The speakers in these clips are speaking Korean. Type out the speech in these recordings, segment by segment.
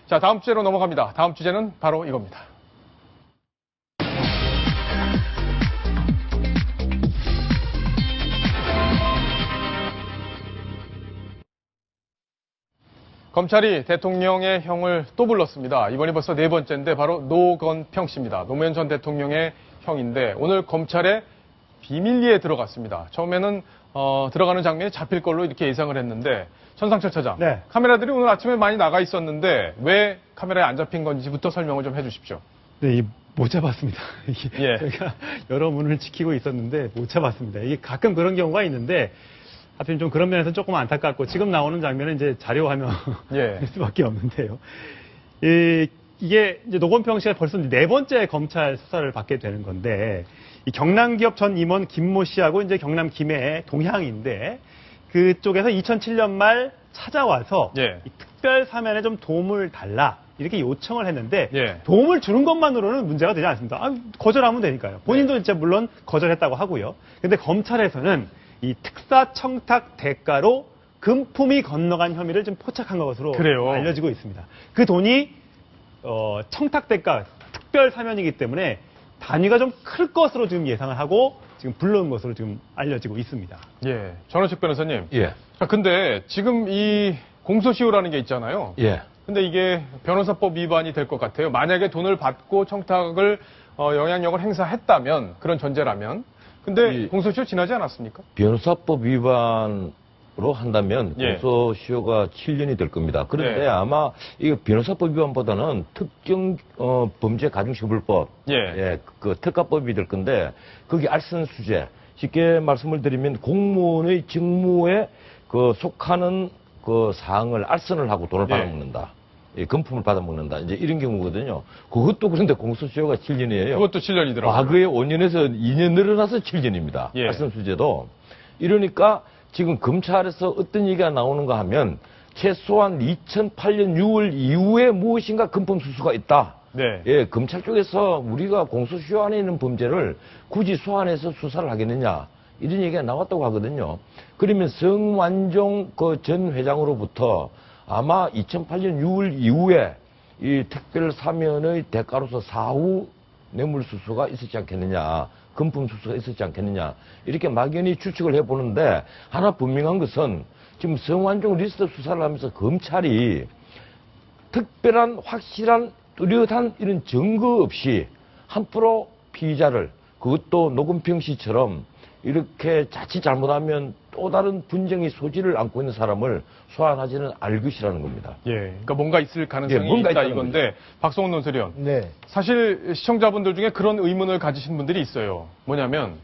자, 다음 주제로 넘어갑니다. 다음 주제는 바로 이겁니다. 검찰이 대통령의 형을 또 불렀습니다. 이번이 벌써 네 번째인데 바로 노건평 씨입니다. 노무현 전 대통령의 형인데 오늘 검찰에 비밀리에 들어갔습니다. 처음에는 들어가는 장면이 잡힐 걸로 이렇게 예상을 했는데 천상철 차장, 네. 카메라들이 오늘 아침에 많이 나가 있었는데 왜 카메라에 안 잡힌 건지부터 설명을 좀 해주십시오. 네, 못 잡았습니다. 예. 저희가 여러 문을 지키고 있었는데 못 잡았습니다. 이게 가끔 그런 경우가 있는데 하필 좀 그런 면에서 조금 안타깝고 지금 나오는 장면은 이제 자료화면 예. 할 수밖에 없는데요. 이게 이제 노건평 씨가 벌써 네 번째 검찰 수사를 받게 되는 건데 이 경남기업 전 임원 김모 씨하고 이제 경남 김해의 동향인데 그쪽에서 2007년 말 찾아와서 예. 이 특별 사면에 좀 도움을 달라 이렇게 요청을 했는데 예. 도움을 주는 것만으로는 문제가 되지 않습니다. 거절하면 되니까요. 본인도 네. 이제 물론 거절했다고 하고요. 근데 검찰에서는 이 특사 청탁 대가로 금품이 건너간 혐의를 좀 포착한 것으로 그래요. 알려지고 있습니다. 그 돈이 청탁 대가 특별 사면이기 때문에 단위가 좀 클 것으로 지금 예상을 하고 지금 불러온 것으로 지금 알려지고 있습니다. 예. 전원식 변호사님. 예. 자, 근데 지금 이 공소시효라는 게 있잖아요. 예. 근데 이게 변호사법 위반이 될 것 같아요. 만약에 돈을 받고 청탁을 영향력을 행사했다면 그런 전제라면. 근데 공소시효 지나지 않았습니까? 변호사법 위반으로 한다면 예. 공소시효가 7년이 될 겁니다. 그런데 예. 아마 이 변호사법 위반보다는 특정 범죄 가중처벌법, 예. 그 특가법이 될 건데 거기 알선수재, 쉽게 말씀을 드리면 공무원의 직무에 그 속하는 그 사항을 알선을 하고 돈을 예. 받아먹는다. 금품을 받아먹는다. 이제 이런 경우거든요. 그것도 그런데 공소시효가 7년이에요. 그것도 7년이더라고요. 과거에 5년에서 2년 늘어나서 7년입니다. 예. 알선수재도. 이러니까 지금 검찰에서 어떤 얘기가 나오는가 하면 최소한 2008년 6월 이후에 무엇인가 금품 수수가 있다. 네. 예, 검찰 쪽에서 우리가 공소시효 안에 있는 범죄를 굳이 소환해서 수사를 하겠느냐. 이런 얘기가 나왔다고 하거든요. 그러면 성완종 그 전 회장으로부터 아마 2008년 6월 이후에 이 특별 사면의 대가로서 사후 뇌물수수가 있었지 않겠느냐, 금품수수가 있었지 않겠느냐, 이렇게 막연히 추측을 해보는데, 하나 분명한 것은 지금 성완종 리스트 수사를 하면서 검찰이 특별한 확실한 뚜렷한 이런 증거 없이 함부로 피의자를, 그것도 노건평 씨처럼 이렇게 자칫 잘못하면 또 다른 분쟁의 소지를 안고 있는 사람을 소환하지는 않을 것이라는 겁니다. 예. 그러니까 뭔가 있을 가능성이 예, 뭔가 있다 있다는 이건데 박성훈 논설위원. 네. 사실 시청자분들 중에 그런 의문을 가지신 분들이 있어요. 뭐냐면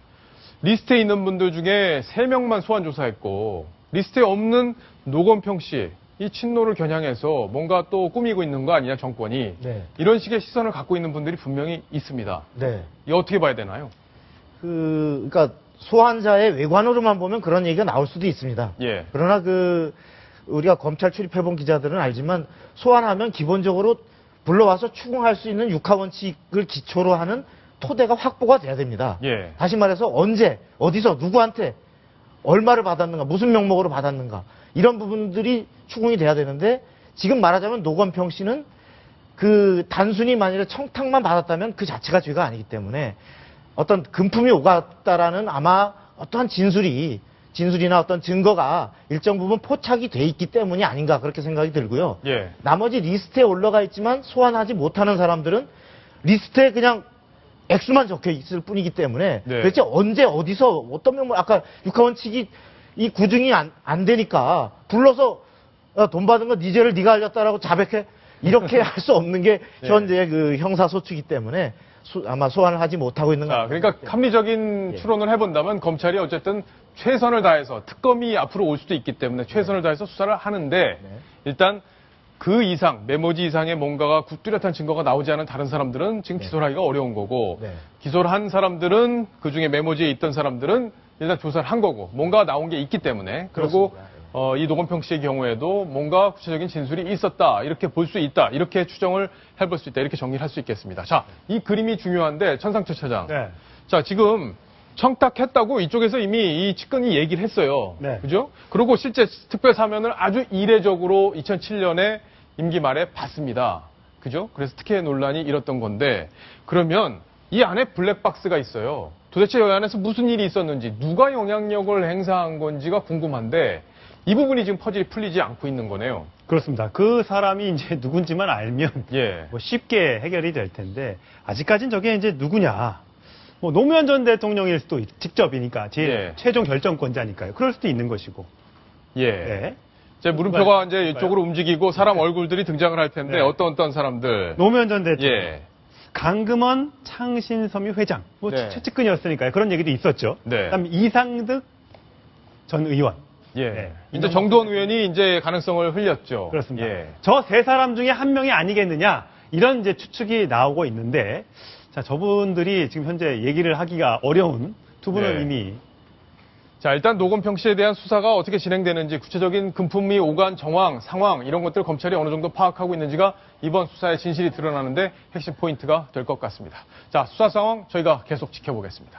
리스트에 있는 분들 중에 3명만 소환 조사했고 리스트에 없는 노건평 씨, 이 친노를 겨냥해서 뭔가 또 꾸미고 있는 거 아니냐 정권이. 네. 이런 식의 시선을 갖고 있는 분들이 분명히 있습니다. 네. 이거 어떻게 봐야 되나요? 그러니까 소환자의 외관으로만 보면 그런 얘기가 나올 수도 있습니다. 예. 그러나 우리가 검찰 출입해본 기자들은 알지만 소환하면 기본적으로 불러와서 추궁할 수 있는 육하원칙을 기초로 하는 토대가 확보가 돼야 됩니다. 예. 다시 말해서 언제, 어디서, 누구한테 얼마를 받았는가, 무슨 명목으로 받았는가 이런 부분들이 추궁이 돼야 되는데 지금 말하자면 노건평 씨는 단순히 만일에 청탁만 받았다면 그 자체가 죄가 아니기 때문에 어떤 금품이 오갔다라는 아마 어떠한 진술이나 어떤 증거가 일정 부분 포착이 돼 있기 때문이 아닌가 그렇게 생각이 들고요. 예. 나머지 리스트에 올라가 있지만 소환하지 못하는 사람들은 리스트에 그냥 액수만 적혀 있을 뿐이기 때문에 네. 도대체 언제 어디서 어떤 명목 아까 육하원칙이 이 구중이 안 되니까 불러서 돈 받은 거 네 죄를 네가 알렸다라고 자백해 이렇게 할 수 없는 게 네. 현재 그 형사소추이기 때문에 아마 소환을 하지 못하고 있는 것 자, 같아요. 그러니까 합리적인 예. 추론을 해본다면 검찰이 어쨌든 최선을 다해서 특검이 앞으로 올 수도 있기 때문에 최선을 다해서 수사를 하는데 일단 그 이상, 메모지 이상의 뭔가가 뚜렷한 증거가 나오지 않은 다른 사람들은 지금 기소를 하기가 어려운 거고 네. 기소를 한 사람들은 그중에 메모지에 있던 사람들은 일단 조사를 한 거고 뭔가 나온 게 있기 때문에 그리고 그렇습니다. 이 노건평 씨의 경우에도 뭔가 구체적인 진술이 있었다 이렇게 볼 수 있다 이렇게 추정을 해볼 수 있다 이렇게 정리를 할 수 있겠습니다. 자, 이 그림이 중요한데 천상철 차장. 네. 자, 지금 청탁했다고 이쪽에서 이미 이 측근이 얘기를 했어요. 네. 그죠? 그리고 실제 특별 사면을 아주 이례적으로 2007년에 임기 말에 받습니다. 그죠? 그래서 특혜 논란이 일었던 건데 그러면 이 안에 블랙박스가 있어요. 도대체 이 안에서 무슨 일이 있었는지 누가 영향력을 행사한 건지가 궁금한데 이 부분이 지금 퍼즐이 풀리지 않고 있는 거네요. 그렇습니다. 그 사람이 이제 누군지만 알면 예. 뭐 쉽게 해결이 될 텐데 아직까지는 저게 이제 누구냐? 뭐 노무현 전 대통령일 수도 직접이니까 제일 예. 최종 결정권자니까요. 그럴 수도 있는 것이고. 예. 네. 이제 물음표가 이제 누가요? 이쪽으로 움직이고 사람 얼굴들이 등장을 할 텐데 네. 어떤 사람들. 노무현 전 대통령, 예. 강금원 창신섬유 회장, 뭐 네. 최측근이었으니까요. 그런 얘기도 있었죠. 네. 그다음 이상득 전 의원. 예. 네. 이제 정두원 의원이 이제 가능성을 흘렸죠. 그렇습니다. 예. 저 세 사람 중에 한 명이 아니겠느냐 이런 이제 추측이 나오고 있는데 자 저분들이 지금 현재 얘기를 하기가 어려운 두 분은 네. 이미 자, 일단 노건평 씨에 대한 수사가 어떻게 진행되는지 구체적인 금품이 오간 정황, 상황 이런 것들 검찰이 어느 정도 파악하고 있는지가 이번 수사의 진실이 드러나는데 핵심 포인트가 될 것 같습니다. 자, 수사 상황 저희가 계속 지켜보겠습니다.